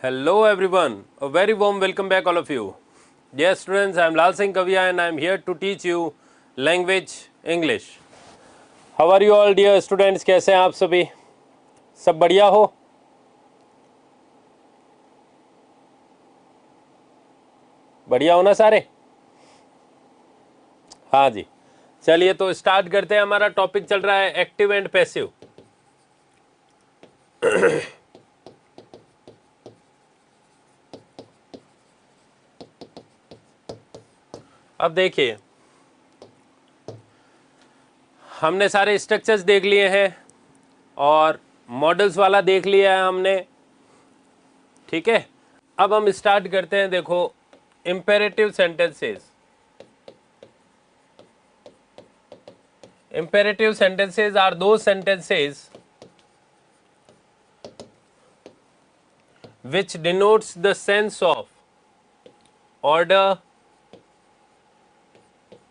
Hello everyone, a very warm welcome back all of you. Dear students, I am Lal Singh Kavia and I am here to teach you language English. How are you all dear students? कैसे हैं आप सभी? सब बढ़िया हो? बढ़िया हो ना सारे? हाँ जी, चलिए तो स्टार्ट करते हैं। हमारा टॉपिक चल रहा है एक्टिव एंड पैसिव। अब देखिए, हमने सारे स्ट्रक्चर्स देख लिए हैं और मॉडल्स वाला देख लिया है हमने, ठीक है। अब हम स्टार्ट करते हैं। देखो, imperative sentences. Imperative sentences are those sentences which denotes the sense of order,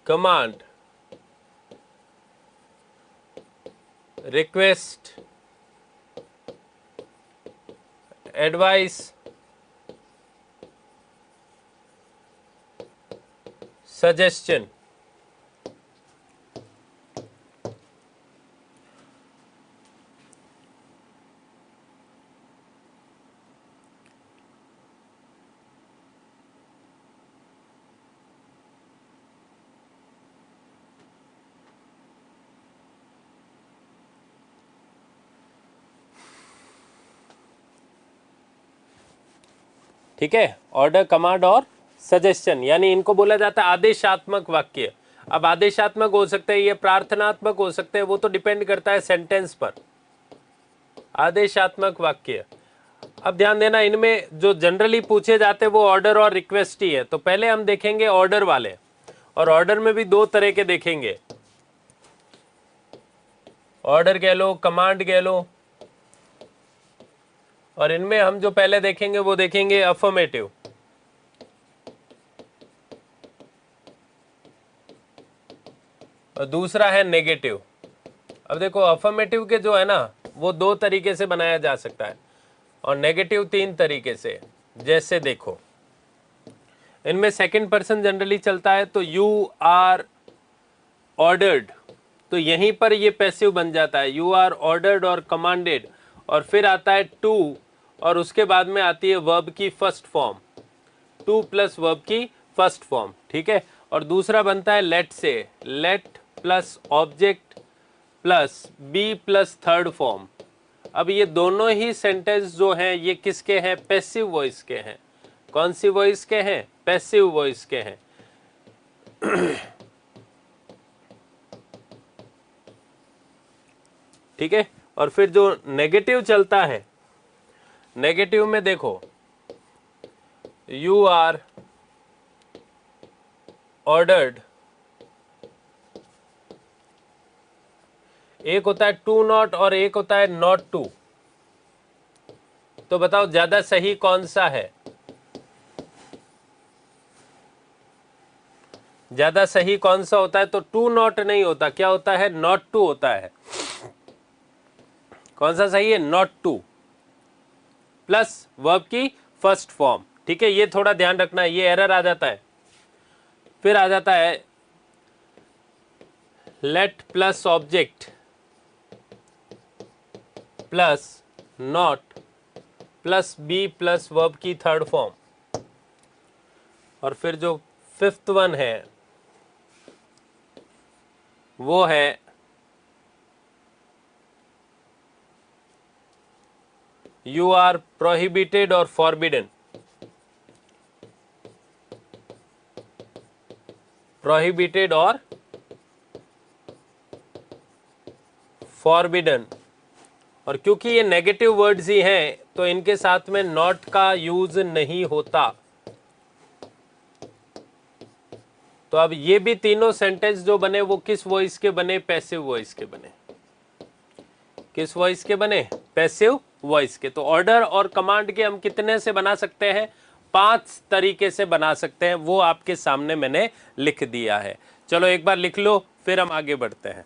command, request, advice, suggestion. ठीक है, ऑर्डर, कमांड और सजेशन, यानी इनको बोला जाता है आदेशात्मक वाक्य। अब आदेशात्मक हो सकते हैं, ये प्रार्थनात्मक हो सकते हैं, वो तो डिपेंड करता है सेंटेंस पर। आदेशात्मक वाक्य। अब ध्यान देना, इनमें जो जनरली पूछे जाते हैं वो ऑर्डर और रिक्वेस्ट ही है। तो पहले हम देखेंगे ऑर्डर वाले, और ऑर्डर में भी दो तरह के देखेंगे। ऑर्डर कह लो, कमांड कह लो। और इनमें हम जो पहले देखेंगे वो देखेंगे अफर्मेटिव। और दूसरा है नेगेटिव। अब देखो, अफर्मेटिव के जो है ना, वो दो तरीके से बनाया जा सकता है और नेगेटिव तीन तरीके से। जैसे देखो, इनमें सेकंड पर्सन जनरली चलता है, तो यू आर ऑर्डर्ड, तो यहीं पर ये पैसिव बन जाता है। यू आर ऑर्डर्ड और कमांडेड, और फिर आता है टू, और उसके बाद में आती है वर्ब की first form, to plus verb की फर्स्ट फॉर्म, ठीक है। और दूसरा बनता है लेट से, let plus object plus be plus third form. अब ये दोनों ही सेंटेंस जो हैं ये किसके हैं? पैसिव वॉइस के हैं। कौन सी वॉइस के हैं? पैसिव वॉइस के हैं। ठीक है। और फिर जो नेगेटिव चलता है, नेगेटिव में देखो, यू आर ऑर्डर्ड, एक होता है टू नॉट और एक होता है नॉट टू। तो बताओ ज्यादा सही कौन सा है? ज्यादा सही कौन सा होता है? तो टू नॉट नहीं होता, क्या होता है? नॉट टू होता है। कौन सा सही है? नॉट टू प्लस वर्ब की फर्स्ट फॉर्म, ठीक है। ये थोड़ा ध्यान रखना है, ये एरर आ जाता है। फिर आ जाता है let plus object plus not plus be plus verb की थर्ड फॉर्म। और फिर जो फिफ्थ वन है वो है यू आर प्रोहिबिटेड और फॉरबिडन। प्रोहिबिटेड और फॉरबिडन। और क्योंकि ये नेगेटिव वर्ड्स ही हैं तो इनके साथ में नॉट का यूज नहीं होता। तो अब ये भी तीनों सेंटेंस जो बने वो किस वॉइस के बने? पैसिव वॉइस के बने। किस वॉइस के बने? पैसिव वॉइस के। तो ऑर्डर और कमांड के हम कितने से बना सकते हैं? 5 तरीके से बना सकते हैं, वो आपके सामने मैंने लिख दिया है। चलो एक बार लिख लो, फिर हम आगे बढ़ते हैं।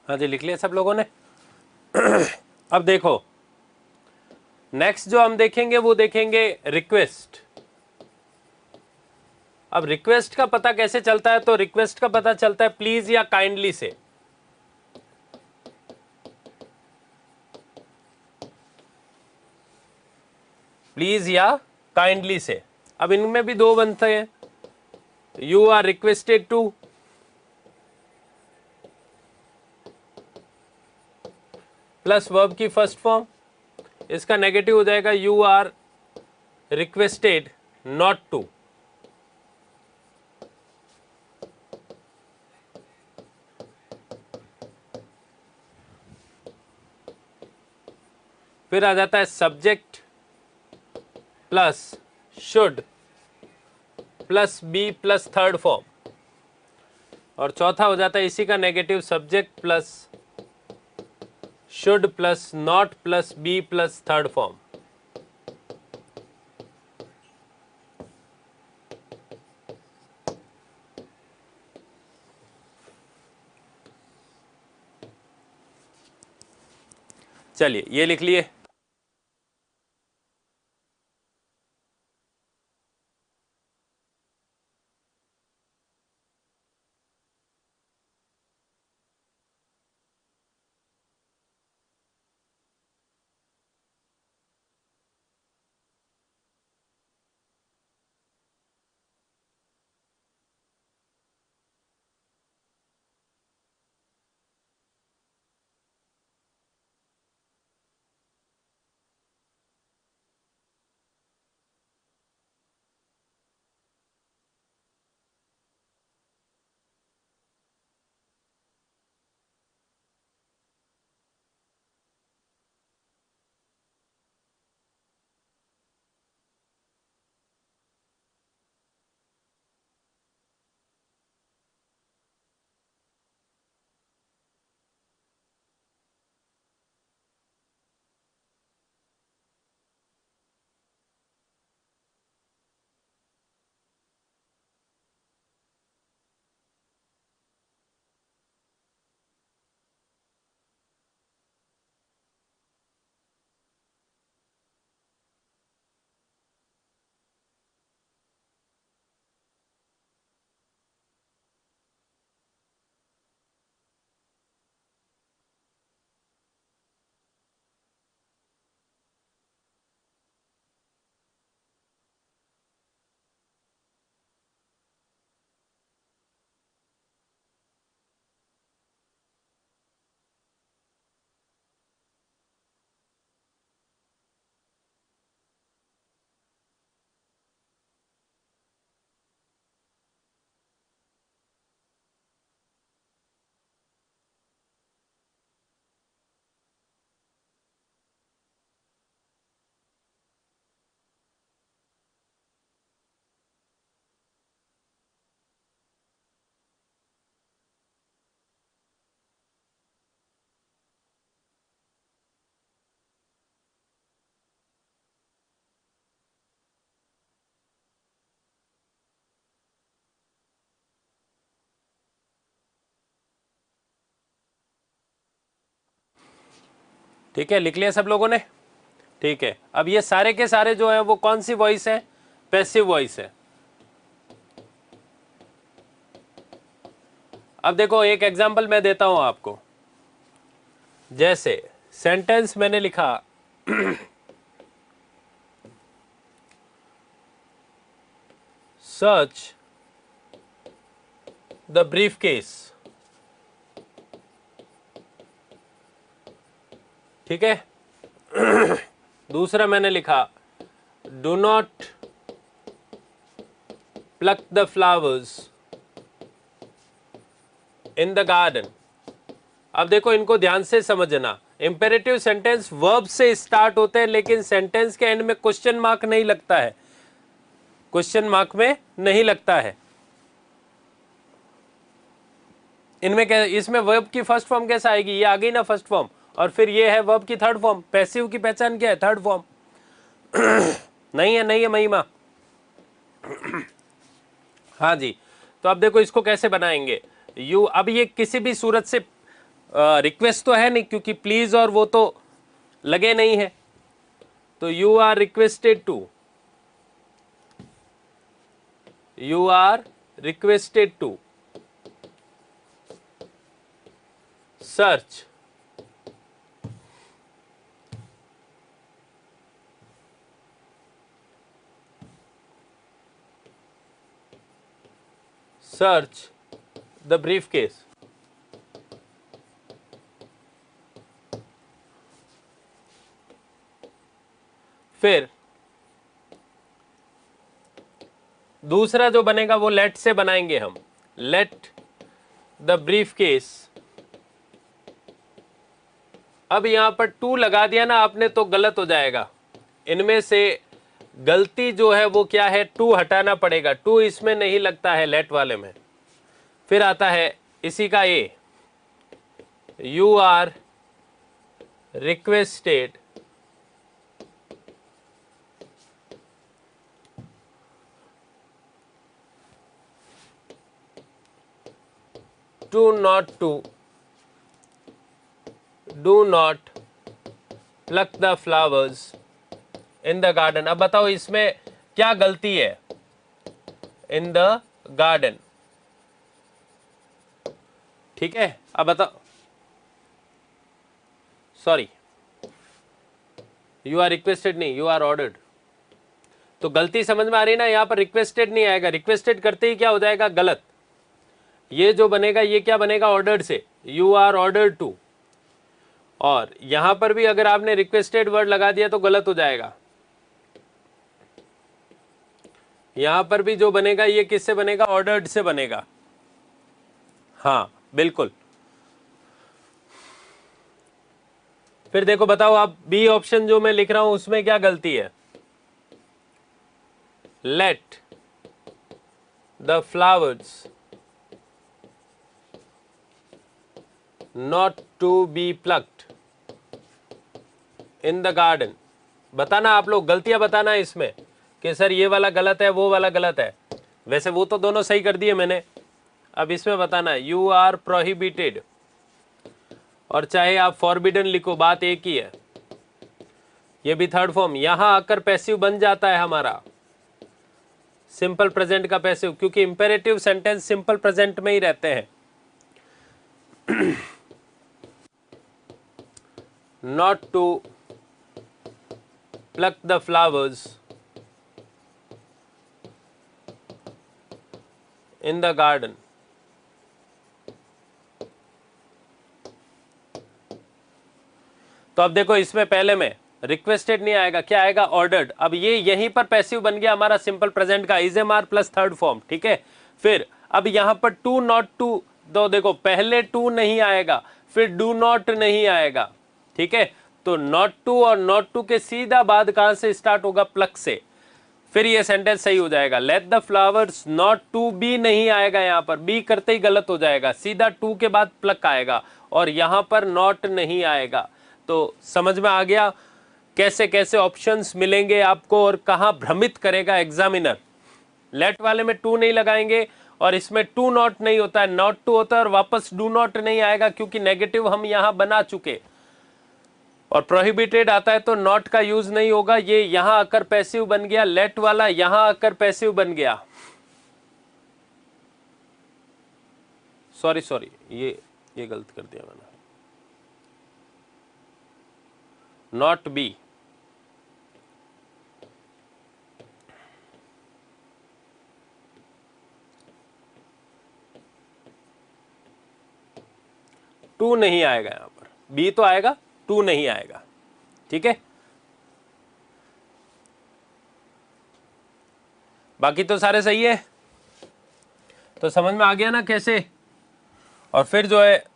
हाँ जी, लिख लिया सब लोगों ने। अब देखो नेक्स्ट जो हम देखेंगे वो देखेंगे रिक्वेस्ट। अब रिक्वेस्ट का पता कैसे चलता है, तो रिक्वेस्ट का पता चलता है प्लीज या काइंडली से। प्लीज या काइंडली से। अब इनमें भी दो बनते हैं, you are requested to, plus verb की फर्स्ट फॉर्म, इसका नेगेटिव हो जाएगा you are requested not to. फिर आ जाता है subject plus should plus be plus third form, और चौथा हो जाता है इसी का negative subject plus should plus not plus be plus third form. चलिए ये लिख लिए। ठीक है, लिख लिया सब लोगों ने। ठीक है, अब ये सारे के सारे जो हैं वो कौन सी वॉइस है, पैसिव वॉइस है। अब देखो एक एग्जांपल मैं देता हूं आपको, जैसे सेंटेंस मैंने लिखा सर्च द ब्रीफ केस। ठीक है। दूसरा मैंने लिखा do not plug the flowers in the garden. अब देखो इनको ध्यान से समझना, इंपेरेटिव सेंटेंस वर्ब से स्टार्ट होते हैं लेकिन सेंटेंस के एंड में क्वेश्चन मार्क नहीं लगता है, क्वेश्चन मार्क में नहीं लगता है। इनमें इसमें वर्ब की फर्स्ट फॉर्म कैसा आएगी, ये आ गई ना फर्स्ट फॉर्म, और फिर ये है वर्ब की थर्ड फॉर्म। पैसिव की पहचान क्या है, थर्ड फॉर्म। नहीं है महिमा। हाँ जी, तो अब देखो इसको कैसे बनाएंगे। अब ये किसी भी सूरत से रिक्वेस्ट तो है नहीं क्योंकि प्लीज और वो तो लगे नहीं है, तो you are requested to, you are requested to search the briefcase. फिर दूसरा जो बनेगा वो लेट से बनाएंगे हम, लेट द ब्रीफकेस। अब यहां पर टू लगा दिया ना आपने तो गलत हो जाएगा, इनमें से गलती जो है वो क्या है, टू हटाना पड़ेगा, टू इसमें नहीं लगता है लेट वाले में। फिर आता है इसी का ए, you are requested do not pluck the flowers in the garden। अब बताओ इसमें क्या गलती है, in the garden, ठीक है। अब बताओ, सॉरी यू आर रिक्वेस्टेड नहीं, यू आर ऑर्डर्ड। तो गलती समझ में आ रही ना, यहां पर रिक्वेस्टेड नहीं आएगा, रिक्वेस्टेड करते ही क्या हो जाएगा, गलत। ये जो बनेगा ये क्या बनेगा, ऑर्डर्ड से, यू आर ऑर्डर्ड टू। और यहां पर भी अगर आपने रिक्वेस्टेड वर्ड लगा दिया तो गलत हो जाएगा। यहां पर भी जो बनेगा ये किससे बनेगा, ऑर्डर्ड से बनेगा। हाँ बिल्कुल। फिर देखो बताओ आप, बी ऑप्शन जो मैं लिख रहा हूं उसमें क्या गलती है, let the flowers not to be plucked in the garden. बताना आप लोग, गलतियां बताना इसमें कि सर ये वाला गलत है, वो वाला गलत है। वैसे वो तो दोनों सही कर दिए मैंने, अब इसमें बताना यू आर प्रोहिबिटेड, और चाहे आप फॉरबिडन लिखो बात एक ही है। ये भी थर्ड फॉर्म, यहां आकर पैसिव बन जाता है हमारा, सिंपल प्रेजेंट का पैसिव, क्योंकि इंपेरेटिव सेंटेंस सिंपल प्रेजेंट में ही रहते हैं। Not to pluck the flowers in the garden. तो अब देखो इसमें पहले में रिक्वेस्टेड नहीं आएगा, क्या आएगा, ऑर्डर्ड। अब ये यहीं पर पैसिव बन गया हमारा सिंपल प्रेजेंट का, is am are plus third form, ठीक है। फिर अब यहां पर टू नॉट टू, तो देखो पहले टू नहीं आएगा, फिर डू नॉट नहीं आएगा, ठीक है। तो नॉट टू और नॉट टू के सीधा बाद कहां से स्टार्ट होगा, प्लक से। फिर ये सेंटेंस सही हो जाएगा, let the flowers not to be नहीं आएगा, यहां पर बी करते ही गलत हो जाएगा, सीधा टू के बाद प्लक आएगा, और यहां पर नॉट नहीं आएगा। तो समझ में आ गया कैसे कैसे ऑप्शंस मिलेंगे आपको और कहां भ्रमित करेगा एग्जामिनर। लेट वाले में टू नहीं लगाएंगे और इसमें टू नॉट नहीं होता है, नॉट टू होता है और वापस डू नॉट नहीं आएगा, क्योंकि नेगेटिव हम यहां बना चुके। और प्रोहिबिटेड आता है तो नॉट का यूज नहीं होगा, ये यहां आकर पैसिव बन गया, लेट वाला यहां आकर पैसिव बन गया। सॉरी ये गलत कर दिया मैंने, नॉट बी, टू नहीं आएगा यहां पर, बी तो आएगा, टू नहीं आएगा, ठीक है। बाकी तो सारे सही है, तो समझ में आ गया ना कैसे। और फिर जो है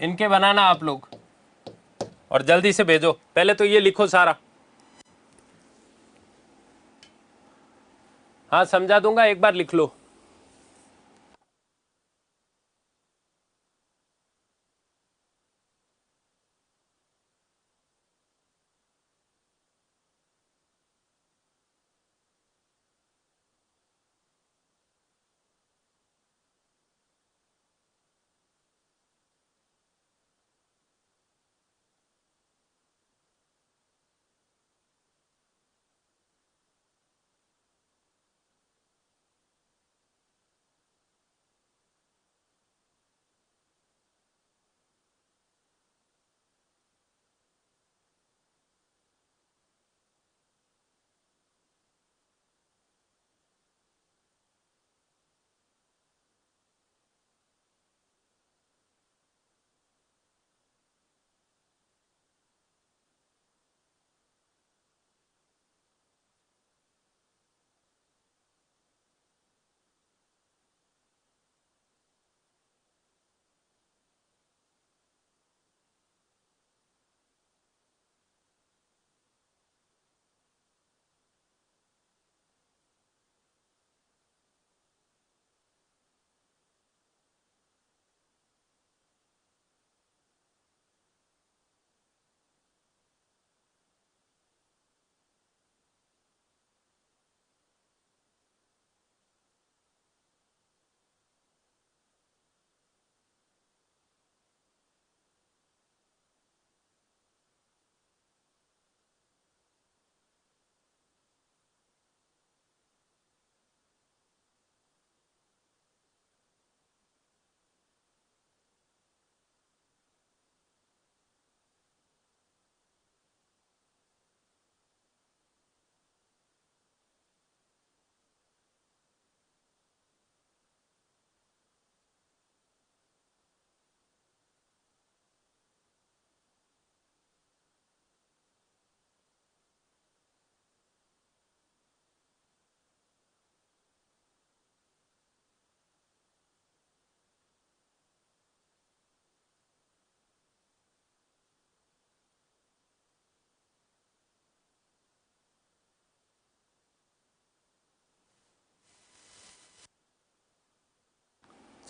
इनके बनाना आप लोग और जल्दी से भेजो, पहले तो ये लिखो सारा। हाँ समझा दूंगा, एक बार लिख लो।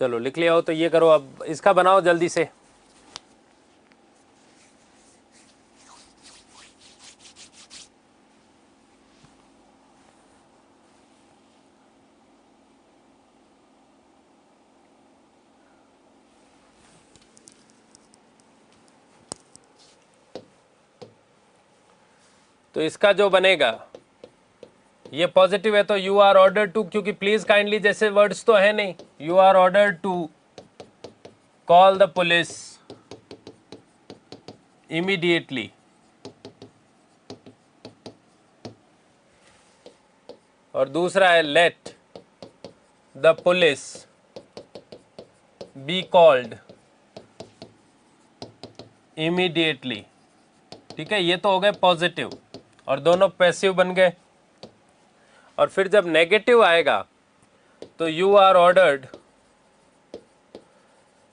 चलो लिख लिया हो तो ये करो, अब इसका बनाओ जल्दी से। तो इसका जो बनेगा, ये पॉजिटिव है तो यू आर ऑर्डर टू, क्योंकि प्लीज काइंडली जैसे वर्ड्स तो है नहीं, you are order to call the police immediately. और दूसरा है let the police be called immediately. ठीक है, ये तो हो गए पॉजिटिव और दोनों पैसिव बन गए। और फिर जब नेगेटिव आएगा तो यू आर ऑर्डर्ड,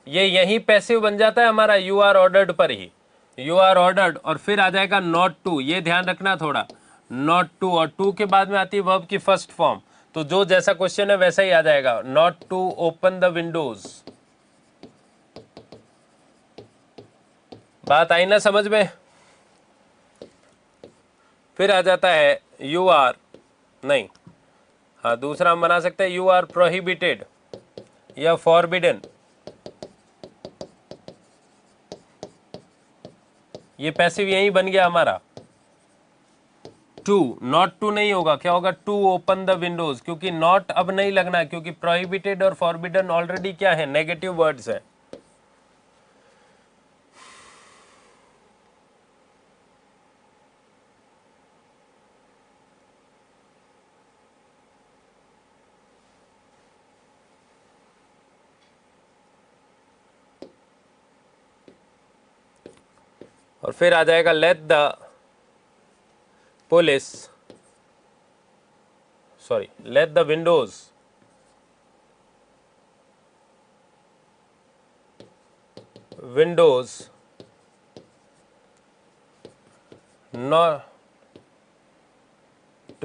ये यही पैसिव बन जाता है हमारा यू आर ऑर्डर्ड पर ही, यू आर ऑर्डर्ड। और फिर आ जाएगा नॉट टू, ये ध्यान रखना थोड़ा, नॉट टू, और टू के बाद में आती है वर्ब की फर्स्ट फॉर्म, तो जो जैसा क्वेश्चन है वैसा ही आ जाएगा, not to open the windows. बात आई ना समझ में? फिर आ जाता है यू आर, नहीं, हाँ दूसरा हम बना सकते हैं यू आर प्रोहिबिटेड या फॉरबिडन। ये पैसिव यही बन गया हमारा। टू, नॉट टू नहीं होगा, क्या होगा, टू ओपन द विंडोज, क्योंकि नॉट अब नहीं लगना, क्योंकि प्रोहिबिटेड और फॉरबिडन ऑलरेडी क्या है, नेगेटिव वर्ड्स है। और फिर आ जाएगा let the police, sorry, let the Windows Windows not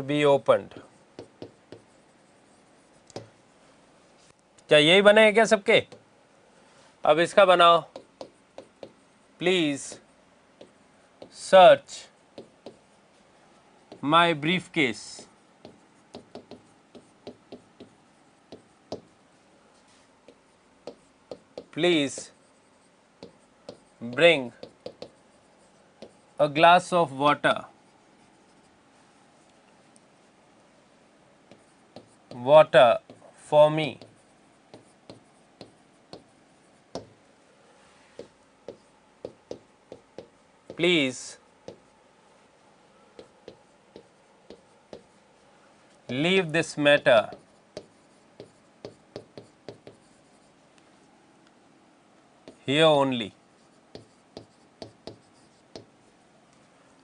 be opened. क्या यही बने हैं क्या सबके? अब इसका बनाओ, please search my brief case. Please bring a glass of water for me। Please leave this matter here only।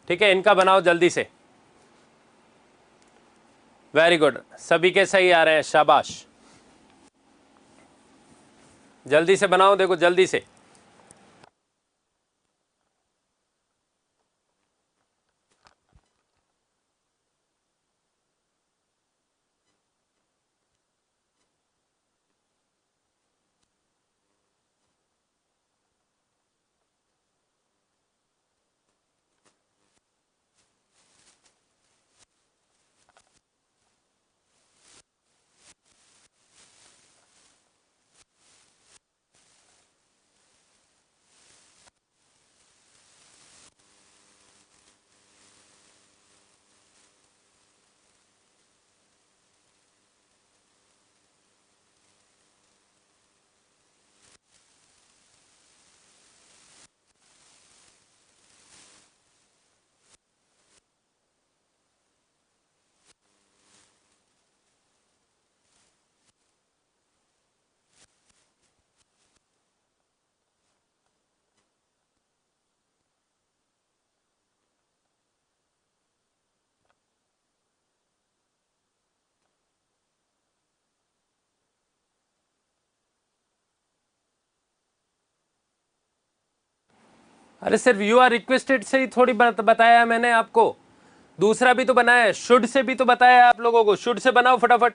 ठीक है, इनका बनाओ जल्दी से। वेरी गुड, सभी के सही आ रहे हैं, शाबाश। जल्दी से बनाओ, देखो जल्दी से। अरे सिर्फ यू आर रिक्वेस्टेड से ही थोड़ी बताया मैंने आपको, दूसरा भी तो बनाया है, शुड से भी तो बताया है आप लोगों को। शुड से बनाओ फटाफट।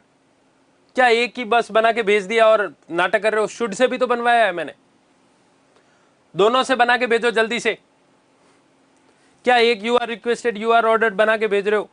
क्या एक ही बस बना के भेज दिया और नाटक कर रहे हो? शुड से भी तो बनवाया है मैंने, दोनों से बना के भेजो जल्दी से। क्या एक you are requested you are ordered बना के भेज रहे हो?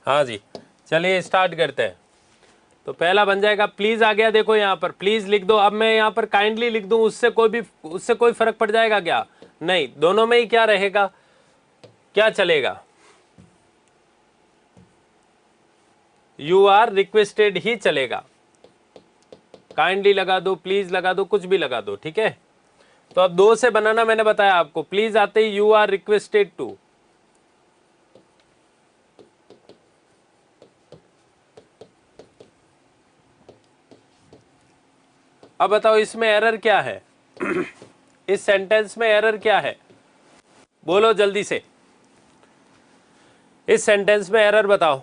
हाँ जी, चलिए स्टार्ट करते हैं। तो पहला बन जाएगा प्लीज आ गया, देखो यहाँ पर प्लीज लिख दो। अब मैं यहाँ पर काइंडली लिख दूं, उससे कोई फर्क पड़ जाएगा क्या? नहीं, दोनों में ही क्या रहेगा, क्या चलेगा? यू आर रिक्वेस्टेड ही चलेगा। काइंडली लगा दो, प्लीज लगा दो, कुछ भी लगा दो, ठीक है। तो अब 2 से बनाना मैंने बताया आपको, प्लीज आते ही यू आर रिक्वेस्टेड टू। अब बताओ इसमें एरर क्या है? इस सेंटेंस में एरर क्या है, बोलो जल्दी से। इस सेंटेंस में एरर बताओ।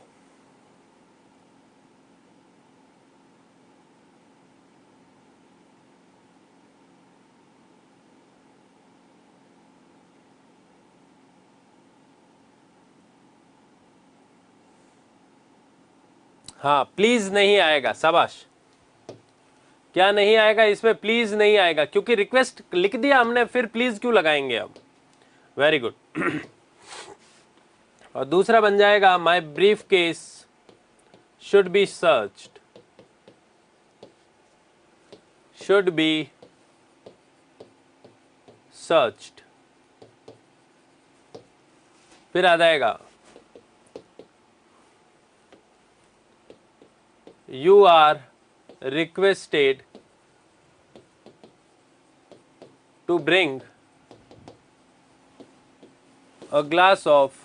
हाँ, प्लीज नहीं आएगा, शाबाश। क्या नहीं आएगा इसमें? प्लीज नहीं आएगा, क्योंकि रिक्वेस्ट लिख दिया हमने, फिर प्लीज क्यों लगाएंगे अब? Very good. और दूसरा बन जाएगा my brief case should be searched, should be searched. फिर आ जाएगा you are requested to bring a glass of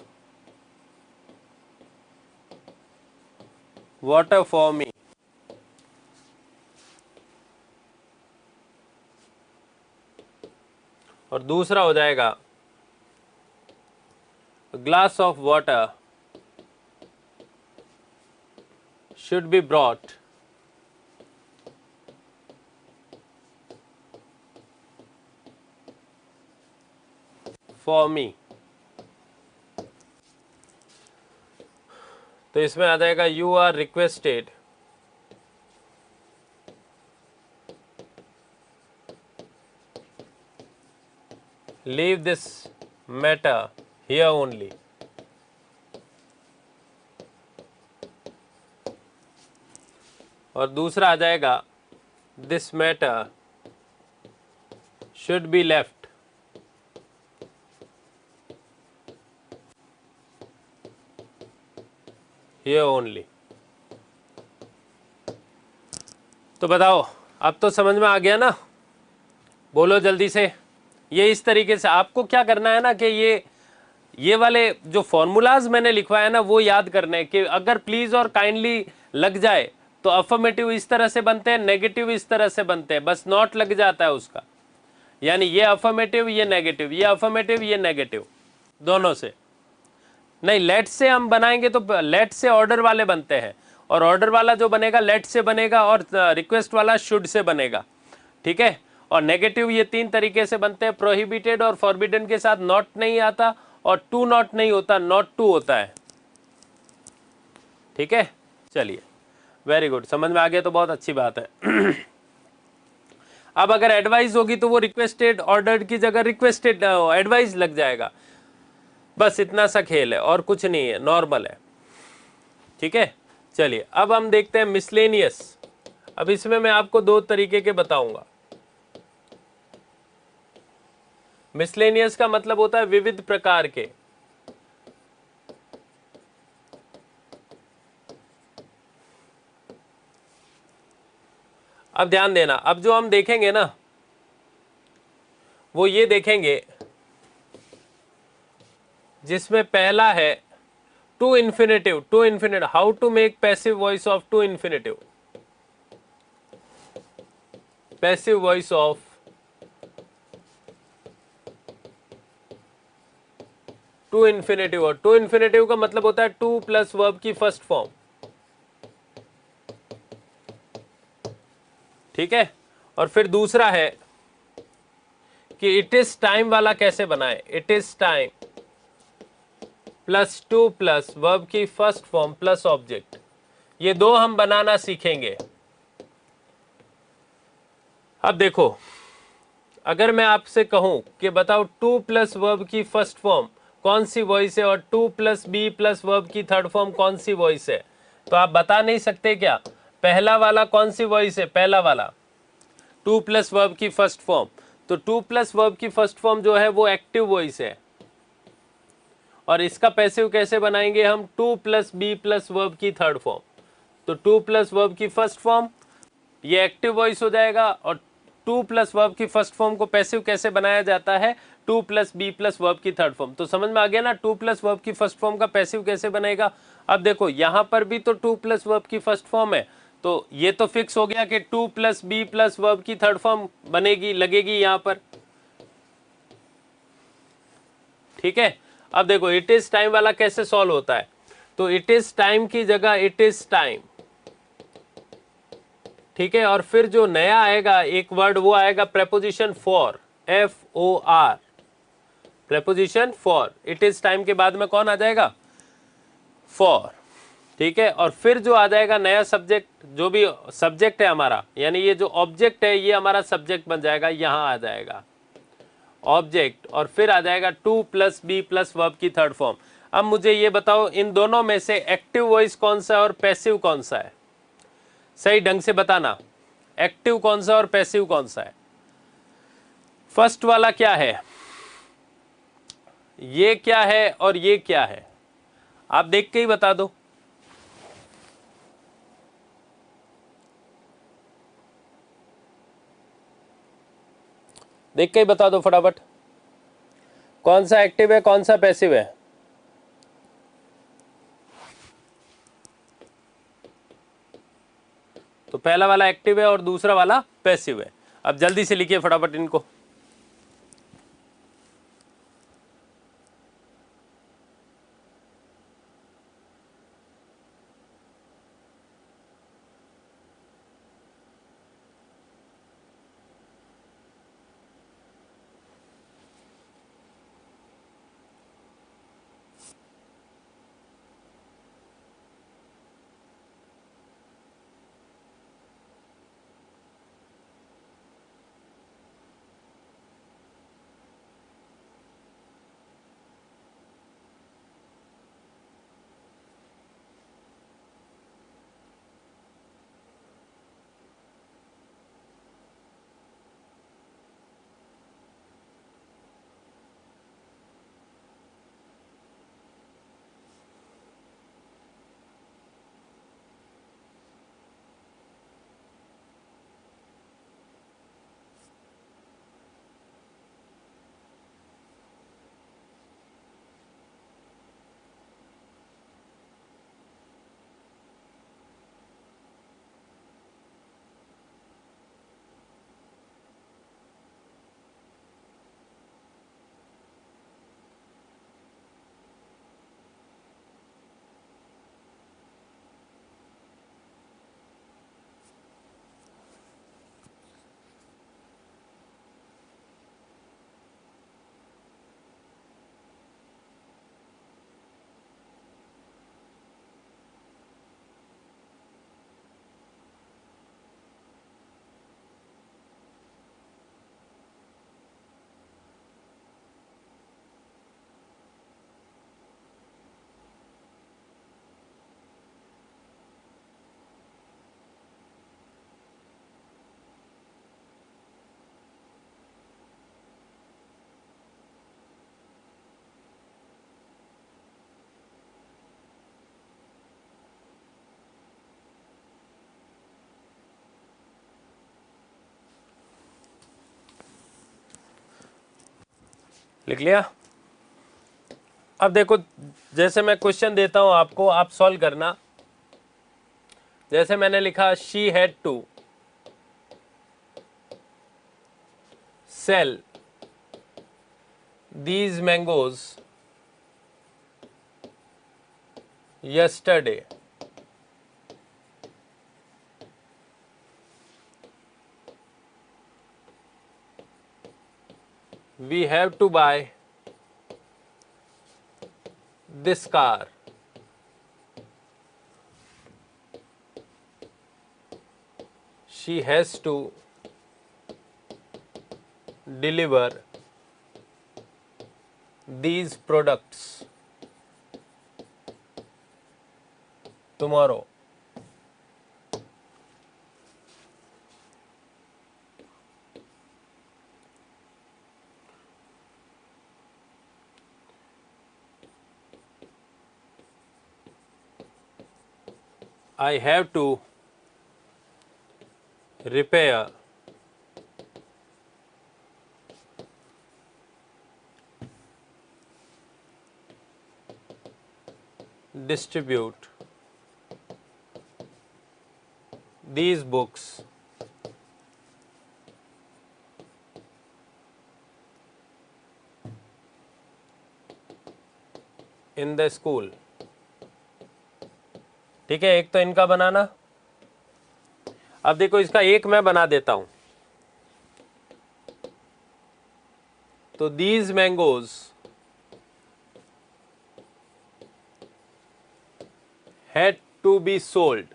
water for me. और दूसरा हो जाएगा a glass of water should be brought for me. तो इसमें आ जाएगा you are requested leave this matter here only. और दूसरा आ जाएगा this matter should be left here only. तो बताओ, अब तो समझ में आ गया ना? बोलो जल्दी से। ये इस तरीके से आपको क्या करना है ना कि ये वाले जो फॉर्मूलाज मैंने लिखवाया ना वो याद करने, कि अगर प्लीज और काइंडली लग जाए तो अफर्मेटिव इस तरह से बनते हैं, नेगेटिव इस तरह से बनते हैं, बस नॉट लग जाता है उसका। यानी ये अफर्मेटिव, ये नेगेटिव, ये अफर्मेटिव, ये नेगेटिव, दोनों से। नहीं, लेट से हम बनाएंगे तो लेट से ऑर्डर वाले बनते हैं, और ऑर्डर वाला जो बनेगा लेट से बनेगा, और रिक्वेस्ट वाला शुड से बनेगा, ठीक है। और नेगेटिव ये 3 तरीके से बनते हैं, प्रोहिबिटेड और फॉरबिडन के साथ नॉट नहीं आता, और टू नॉट नहीं होता, नॉट टू होता है, ठीक है। चलिए, वेरी गुड, समझ में आ गया तो बहुत अच्छी बात है। अब अगर एडवाइस होगी तो वो रिक्वेस्टेड ऑर्डर्ड की जगह रिक्वेस्टेड एडवाइस लग जाएगा। बस इतना सा खेल है और कुछ नहीं है, नॉर्मल है, ठीक है। चलिए अब हम देखते हैं मिसलेनियस। अब इसमें मैं आपको 2 तरीके के बताऊंगा। मिसलेनियस का मतलब होता है विविध प्रकार के। अब ध्यान देना, अब जो हम देखेंगे ना वो ये देखेंगे जिसमें पहला है to infinitive. To infinitive, how to make passive voice of to infinitive. Passive voice of to infinitive. और टू इन्फिनेटिव का मतलब होता है टू प्लस वर्ब की फर्स्ट फॉर्म, ठीक है। और फिर दूसरा है कि इट इज टाइम वाला कैसे बनाए। It is time plus two plus verb की फर्स्ट फॉर्म प्लस ऑब्जेक्ट, ये 2 हम बनाना सीखेंगे। अब देखो, अगर मैं आपसे कहूं कि बताओ टू प्लस वर्ब की फर्स्ट फॉर्म कौन सी वॉइस है और to plus be plus verb की थर्ड फॉर्म कौन सी वॉइस है, तो आप बता नहीं सकते क्या? पहला वाला कौन सी वॉइस है? पहला वाला टू प्लस वर्ब की फर्स्ट फॉर्म, तो टू प्लस वर्ब की फर्स्ट फॉर्म जो है वो एक्टिव वॉइस है। और इसका पैसिव कैसे बनाएंगे हम? To plus be plus verb की थर्ड फॉर्म, तो टू प्लस वर्ब की फर्स्ट फॉर्म ये एक्टिव वॉइस हो जाएगा, और टू प्लस वर्ब की फर्स्ट फॉर्म को पैसिव कैसे बनाया जाता है? To plus be plus verb की थर्ड फॉर्म। तो समझ में आ गया ना टू प्लस वर्ब की फर्स्ट फॉर्म का पैसिव कैसे बनेगा। अब देखो यहां पर भी तो टू प्लस वर्ब की फर्स्ट फॉर्म है, तो ये तो फिक्स हो गया कि to plus be plus verb की थर्ड फॉर्म बनेगी, लगेगी यहां पर, ठीक है। अब देखो इट इज टाइम वाला कैसे सॉल्व होता है, तो इट इज टाइम की जगह इट इज टाइम, ठीक है। और फिर जो नया आएगा एक वर्ड वो आएगा preposition for, FOR, preposition for. It is time के बाद में कौन आ जाएगा? फॉर, ठीक है। और फिर जो आ जाएगा नया सब्जेक्ट, जो भी सब्जेक्ट है हमारा, यानी ये जो ऑब्जेक्ट है ये हमारा सब्जेक्ट बन जाएगा, यहां आ जाएगा ऑब्जेक्ट, और फिर आ जाएगा to plus be plus verb की थर्ड फॉर्म। अब मुझे ये बताओ इन दोनों में से एक्टिव वॉइस कौन सा है और पैसिव कौन सा है? सही ढंग से बताना, एक्टिव कौन सा और पैसिव कौन सा है? फर्स्ट वाला क्या है, ये क्या है और ये क्या है? आप देख के ही बता दो। देख के ही बता दो फटाफट, कौन सा एक्टिव है कौन सा पैसिव है? तो पहला वाला एक्टिव है और दूसरा वाला पैसिव है। अब जल्दी से लिखिए फटाफट इनको। लिख लिया? अब देखो जैसे मैं क्वेश्चन देता हूं आपको, आप सॉल्व करना। जैसे मैंने लिखा she had to sell these mangoes yesterday, we have to buy this car, she has to deliver these products tomorrow. I have to repair distribute these books in the school. ठीक है, एक तो इनका बनाना। अब देखो इसका एक मैं बना देता हूं। तो these mangoes had to be sold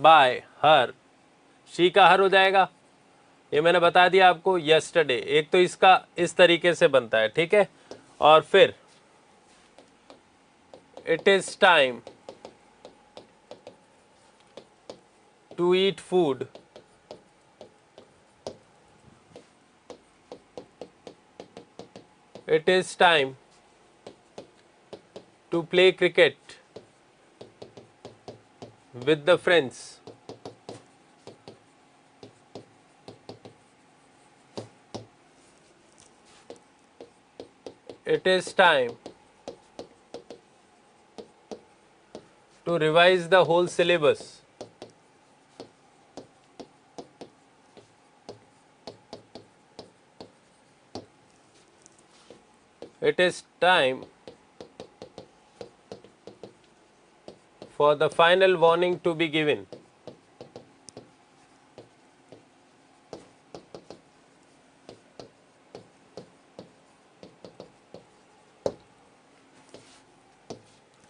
by her, she का हर हो जाएगा, ये मैंने बता दिया आपको yesterday। एक तो इसका इस तरीके से बनता है, ठीक है। और फिर it is time to eat food it is time to play cricket with the friends it is time to revise the whole syllabus it is time for the final warning to be given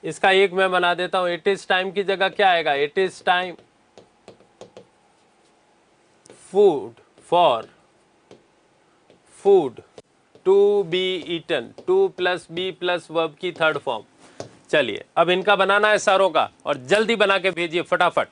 इसका एक मैं बना देता हूं। It is time की जगह क्या आएगा, it is time food for food to be eaten, to plus be plus verb की थर्ड फॉर्म। चलिए अब इनका बनाना है सारों का, और जल्दी बना के भेजिए फटाफट।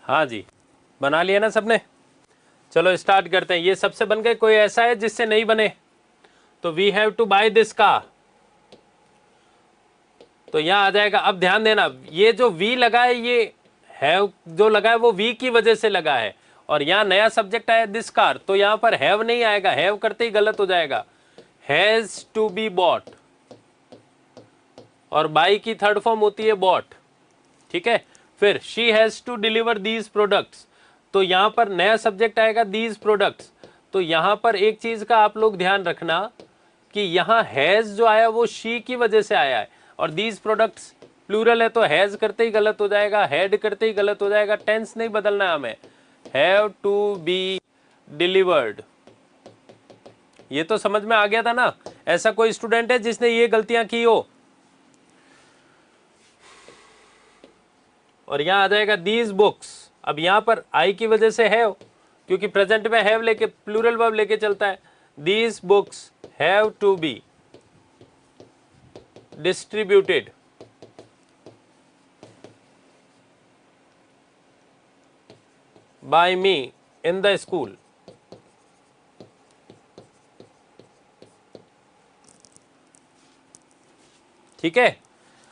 हाँ जी, बना लिया ना सबने। चलो स्टार्ट करते हैं। ये सबसे बन गए, कोई ऐसा है जिससे नहीं बने? तो we have to buy this car. तो यहां आ जाएगा। अब ध्यान देना, ये जो वी लगा है, ये हैव जो लगा है वो वी की वजह से लगा है, और यहां नया सब्जेक्ट आया दिस कार, तो यहां पर हैव नहीं आएगा, हैव करते ही गलत हो जाएगा। हैज टू बी बॉट, और बाई की थर्ड फॉर्म होती है बॉट, ठीक है। फिर she has to deliver these products, तो यहां पर नया सब्जेक्ट आएगा दीज प्रोडक्ट्स। तो यहां पर एक चीज का आप लोग ध्यान रखना कि यहां हैज जो आया वो शी की वजह से आया है, और दीज प्रोडक्ट्स प्लूरल है, तो हैज करते ही गलत हो जाएगा, हैड करते ही गलत हो जाएगा, टेंस नहीं बदलना हमें। हैव टू बी डिलीवर्ड, ये तो समझ में आ गया था ना। ऐसा कोई स्टूडेंट है जिसने ये गलतियां की हो? और यहां आ जाएगा दीज बुक्स। अब यहां पर आई की वजह से हैव, क्योंकि प्रेजेंट में हैव लेके प्लूरल वर्ब लेके चलता है। These books have to be distributed by me in the school. ठीक है,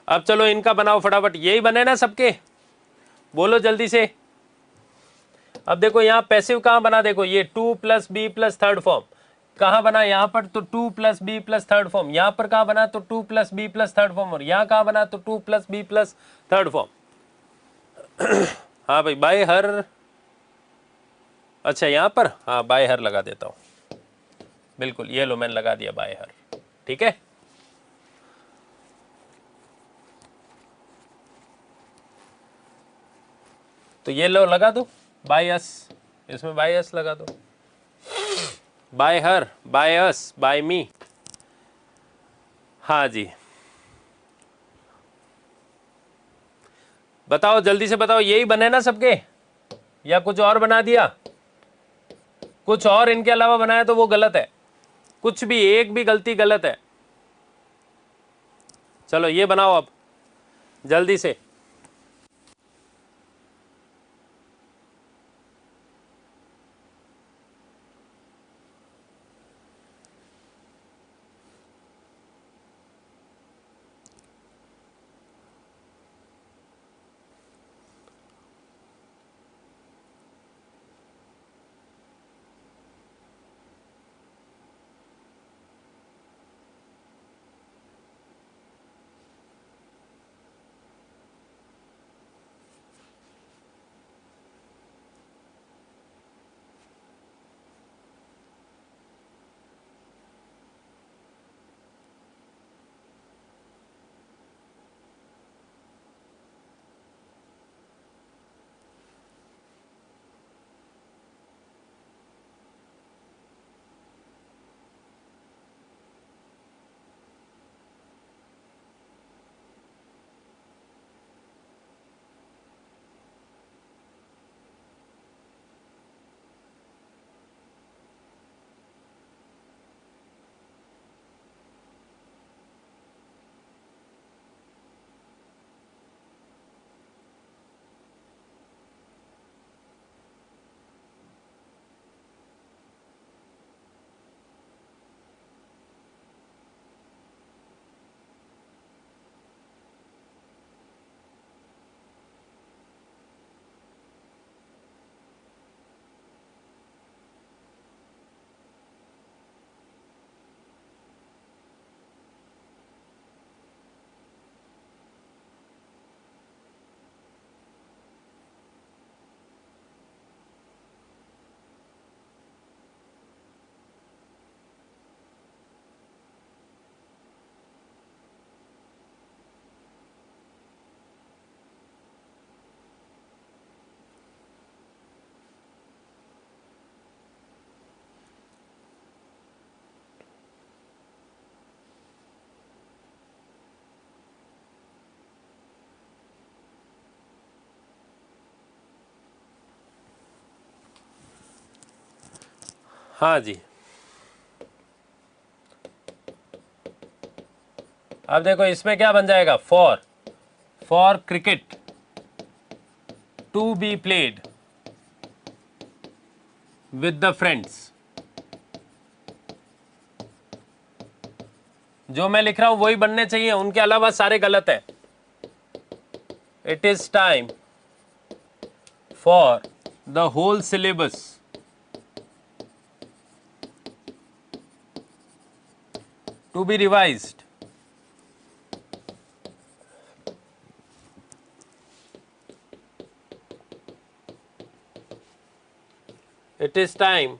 अब चलो इनका बनाओ फटाफट। यही बने ना सबके, बोलो जल्दी से। अब देखो यहाँ पैसिव कहाँ बना, देखो ये to plus be plus third form कहाँ बना, यहाँ पर तो to plus be plus third form, यहाँ पर कहाँ बना तो to plus be plus third form, और यहाँ कहाँ बना तो to plus be plus third form. हाँ भाई, बाय हर, अच्छा यहाँ पर हाँ बाय हर लगा देता हूँ, बिल्कुल ये लो मैंने लगा दिया बाय हर, ठीक है। तो ये लो लगा दो बाय अस, इसमें बाय अस लगा दो, by her, by us, by me. हाँ जी, बताओ जल्दी से बताओ, यही बने ना सबके, या कुछ और बना दिया? कुछ और इनके अलावा बनाया तो वो गलत है, कुछ भी एक भी गलती गलत है। चलो ये बनाओ अब जल्दी से। हाँ जी, अब देखो इसमें क्या बन जाएगा, for, for cricket, to be played with the friends. जो मैं लिख रहा हूं वही बनने चाहिए, उनके अलावा सारे गलत है। It is time for the whole syllabus to be revised. It is time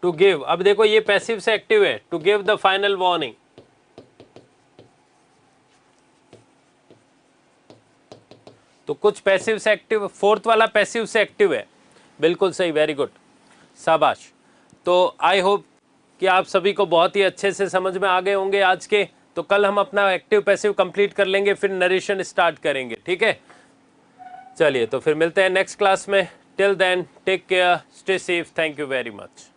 to give, अब देखो ये पैसिव से एक्टिव है, to give the final warning. तो कुछ पैसिव से एक्टिव, फोर्थ वाला पैसिव से एक्टिव है, बिल्कुल सही, वेरी गुड, शाबाश। तो आई होप कि आप सभी को बहुत ही अच्छे से समझ में आ गए होंगे आज के। तो कल हम अपना एक्टिव पैसिव कंप्लीट कर लेंगे, फिर नरेशन स्टार्ट करेंगे, ठीक है। चलिए तो फिर मिलते हैं नेक्स्ट क्लास में। Till then take care, stay safe, thank you very much.